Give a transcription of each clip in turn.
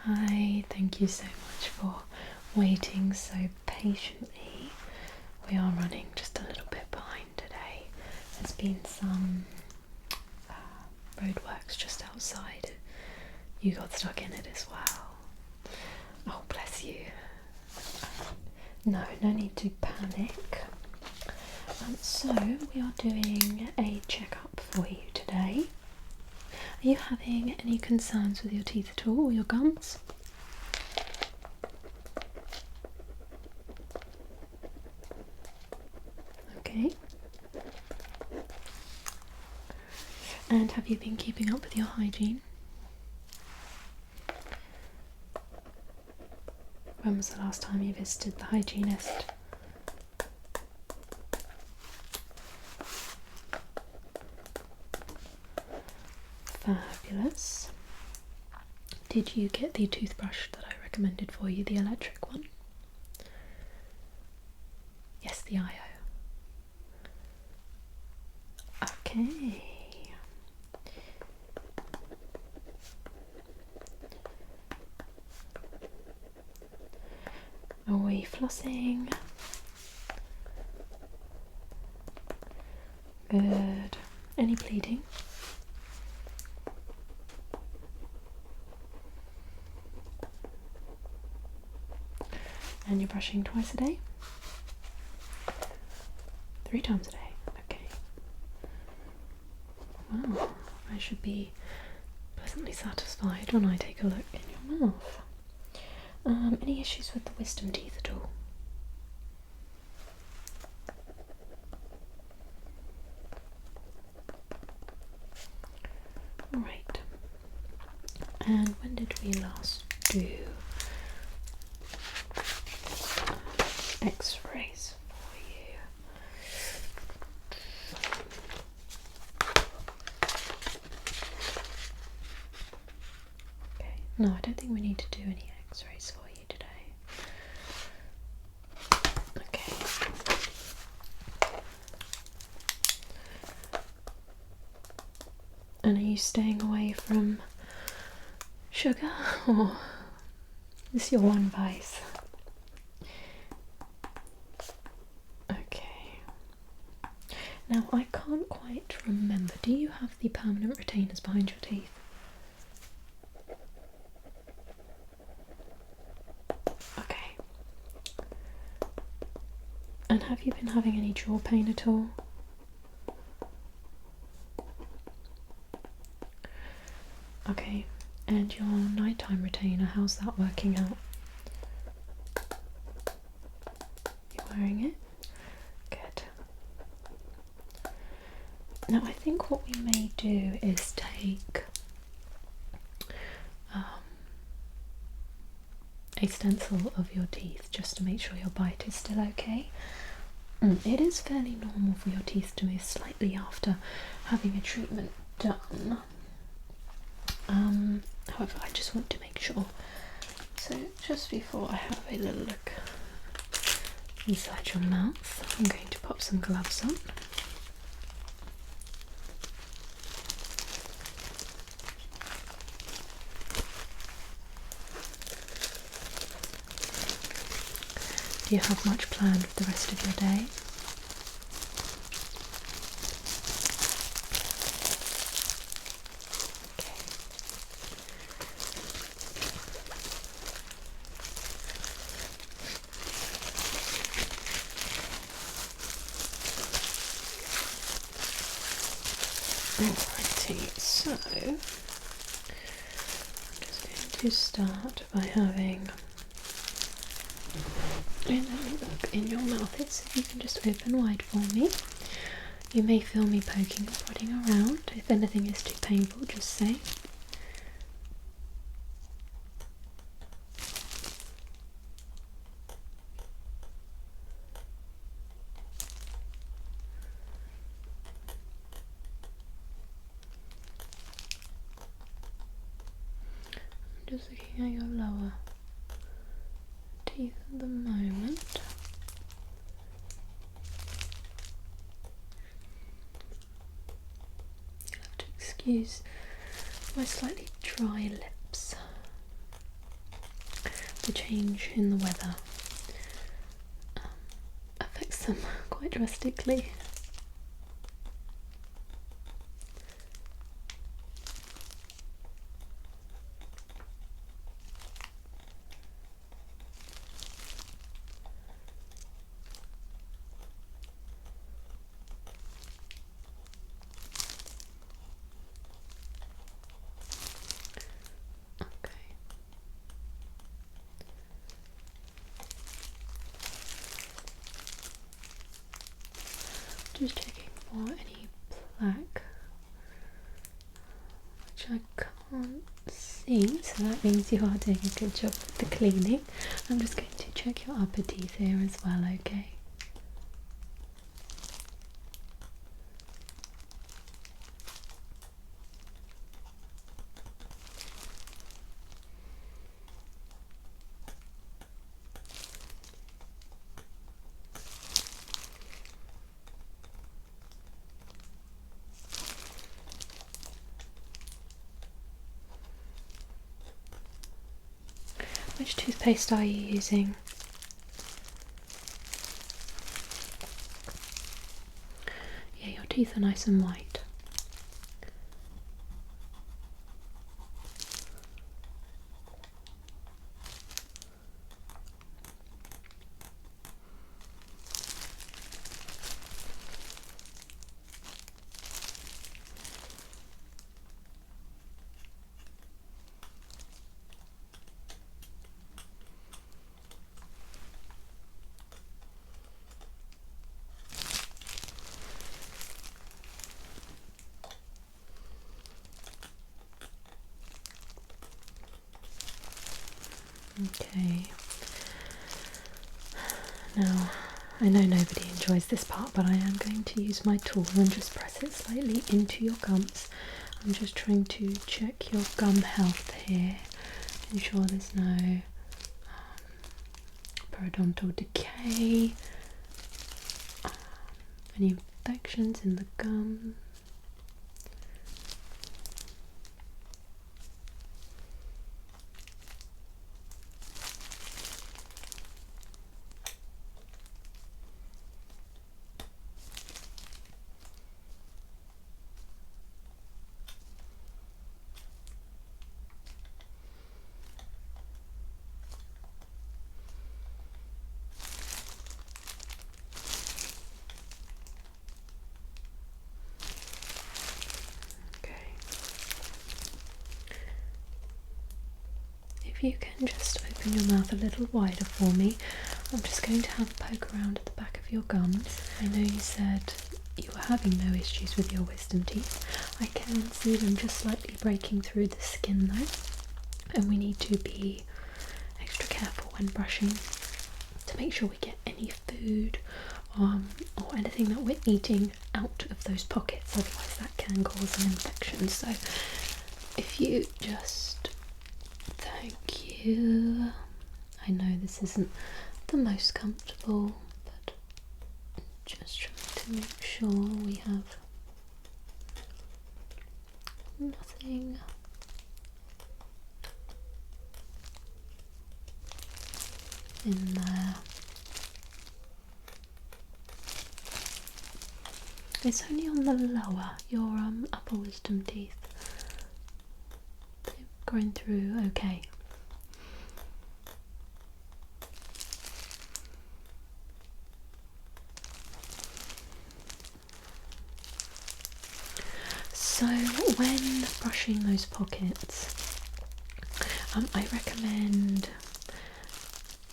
Hi, thank you so much for waiting so patiently. We are running just a little bit behind today. There's been some roadworks just outside. You got stuck in it as well. Oh, bless you. No need to panic. So, we are doing a checkup for you today. Are you having any concerns with your teeth at all, or your gums? Okay. And have you been keeping up with your hygiene? When was the last time you visited the hygienist? Fabulous. Did you get the toothbrush that I recommended for you, the electric one? Yes, the IO. Okay. Are we flossing? Good. Any bleeding? And you're brushing twice a day? 3 times a day? Okay. Wow, I should be pleasantly satisfied when I take a look in your mouth. Any issues with the wisdom teeth at all? Right. And when did we last do X-rays for you? Okay, no, I don't think we need to do any X-rays for you today. Okay. And are you staying away from sugar, or is this your one vice? Okay. Now, I can't quite remember. Do you have the permanent retainers behind your teeth? Okay. And have you been having any jaw pain at all? Okay. And your nighttime retainer, how's that working out? You're wearing it? Good. Now, I think what we may do is take a stencil of your teeth just to make sure your bite is still okay. It is fairly normal for your teeth to move slightly after having a treatment done. However, I just want to make sure. So just before I have a little look inside your mouth, I'm going to pop some gloves on. Do you have much planned for the rest of your day? Alrighty, so I'm just going to start by having a little look in your mouth. If you can just open wide for me. You may feel me poking and prodding around. If anything is too painful, just say. Just looking at your lower teeth at the moment. You'll have to excuse my slightly dry lips. the change in the weather affects them quite drastically. Just checking for any plaque, which I can't see, so that means you are doing a good job with the cleaning. I'm just going to check your upper teeth here as well, okay? Which toothpaste are you using? Yeah, your teeth are nice and white. Okay. Now, I know nobody enjoys this part, but I am going to use my tool and just press it slightly into your gums. I'm just trying to check your gum health here, ensure there's no periodontal decay, any infections in the gum. If you can just open your mouth a little wider for me, I'm just going to have a poke around at the back of your gums. I know you said you were having no issues with your wisdom teeth. I can see them just slightly breaking through the skin though, and we need to be extra careful when brushing to make sure we get any food or anything that we're eating out of those pockets, otherwise that can cause an infection. So if you just... Thank you. I know this isn't the most comfortable, but just trying to make sure we have nothing in there. It's only on the lower, your upper wisdom teeth. They've grown through okay. So when brushing those pockets, I recommend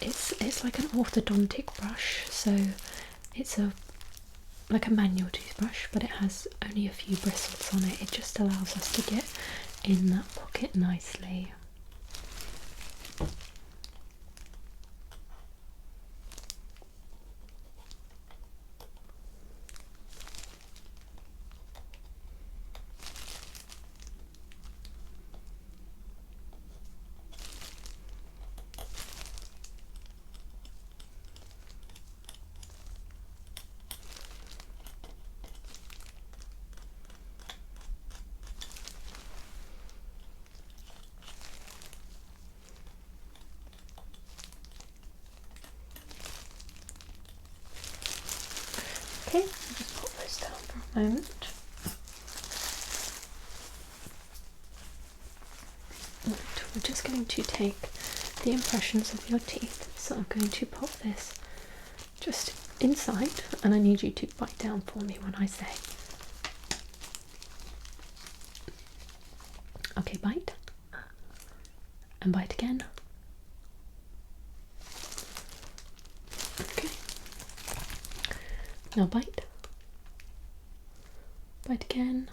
it's like an orthodontic brush, so it's like a manual toothbrush, but it has only a few bristles on it. It just allows us to get in that pocket nicely. moment. Right, we're just going to take the impressions of your teeth, so I'm going to pop this just inside, and I need you to bite down for me when I say. Okay, bite. And bite again. Okay. Now bite. Bite again.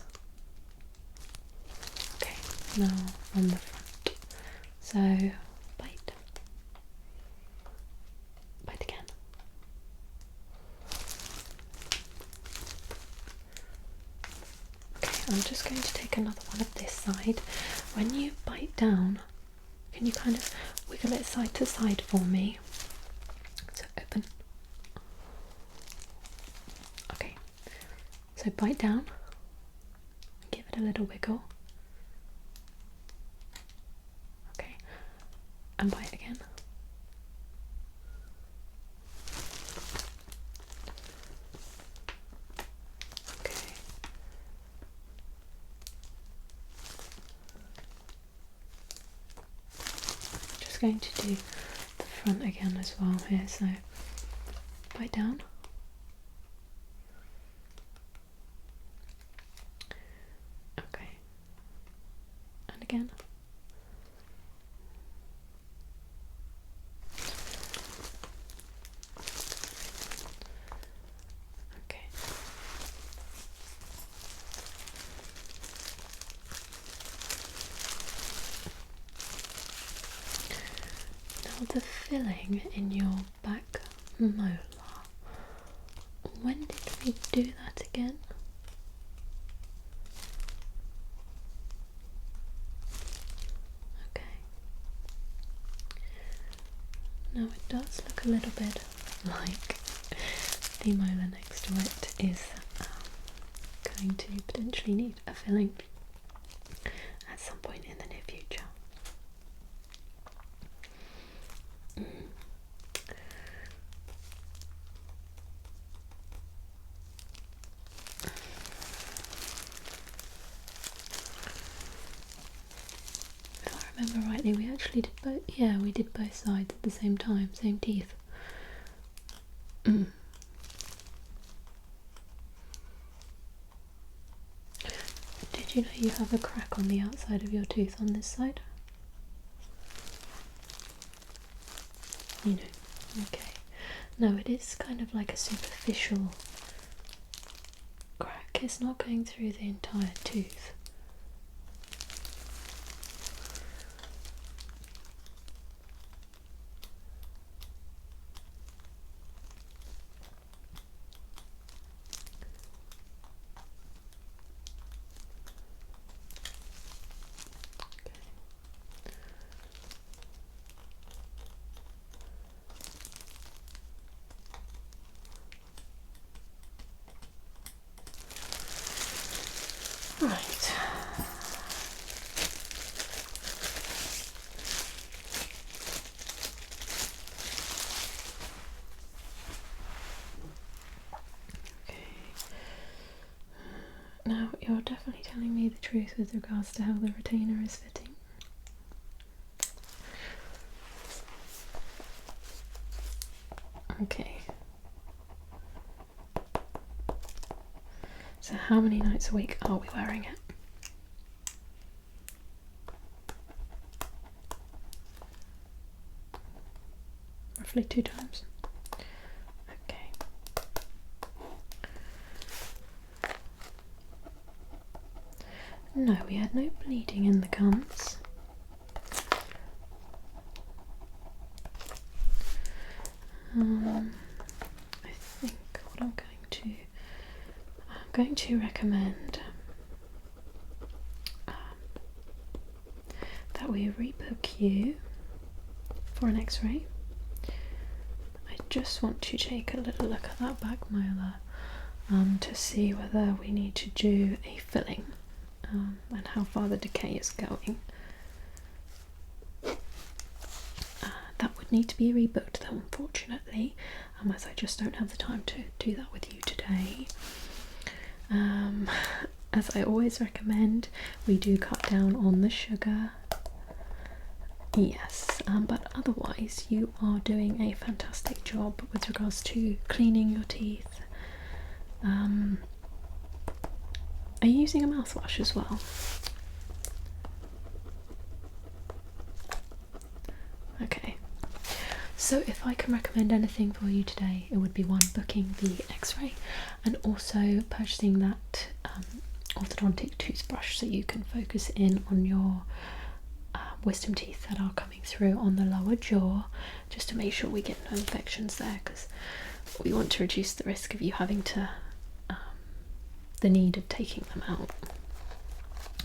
Okay, now on the front. So bite. Bite again. Okay, I'm just going to take another one of this side. When you bite down, can you kind of wiggle it side to side for me? So open. Okay. So bite down. Give it a little wiggle. Okay. And bite again. Okay. Just going to do the front again as well here, so bite down. Okay. And again. Okay. Now the filling in your back molar, when did we do that again? Okay. Now it does look a little bit like the molar next to it is going to potentially need a filling at some point in the near future. If I remember rightly, we actually did both. Yeah, we did both sides at the same time, same teeth. Did you know you have a crack on the outside of your tooth on this side? You know, okay. No, it is kind of like a superficial crack. It's not going through the entire tooth. Right. Okay. Now you're definitely telling me the truth with regards to how the retainer is fitting. Okay. So how many nights a week are we wearing it? Roughly 2 times. Okay. No, we had no bleeding in the gums. I think what I'm going to recommend that we rebook you for an x-ray. I just want to take a little look at that back molar to see whether we need to do a filling and how far the decay is going. That would need to be rebooked though, unfortunately, as I just don't have the time to do that with you today. As I always recommend, we do cut down on the sugar. Yes, but otherwise you are doing a fantastic job with regards to cleaning your teeth. Are you using a mouthwash as well? Okay. So if I can recommend anything for you today, it would be one, booking the x-ray and also purchasing that orthodontic toothbrush so you can focus in on your wisdom teeth that are coming through on the lower jaw, just to make sure we get no infections there, because we want to reduce the risk of you having to the need of taking them out.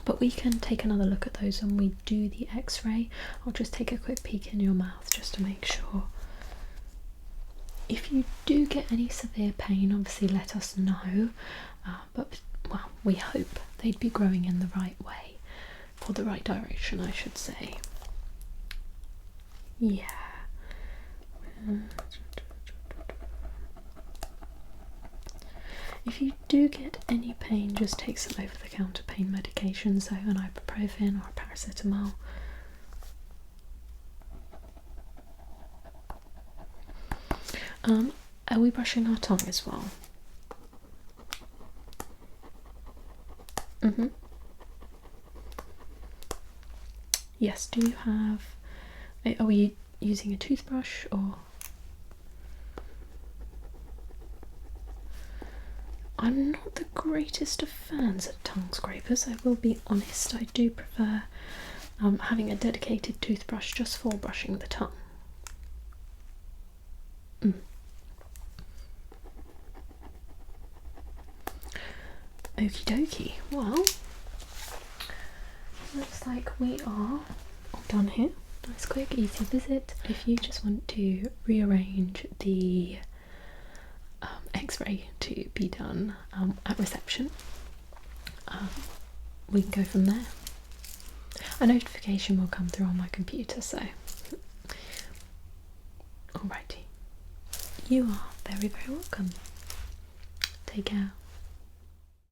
But we can take another look at those when we do the x-ray. I'll just take a quick peek in your mouth just to make sure. If you do get any severe pain, obviously let us know, but well, we hope they'd be growing in the right way, or the right direction I should say. Yeah. If you do get any pain, just take some over-the-counter pain medication, so an ibuprofen or a paracetamol. Are we brushing our tongue as well? Yes, do you have... Are we using a toothbrush or... I'm not the greatest of fans of tongue scrapers, I will be honest. I do prefer having a dedicated toothbrush just for brushing the tongue. Okie dokie. Well, looks like we are all done here. Nice, quick, easy visit. If you just want to rearrange the x-ray to be done at reception, we can go from there. A notification will come through on my computer, so alrighty. You are very, very welcome. Take care.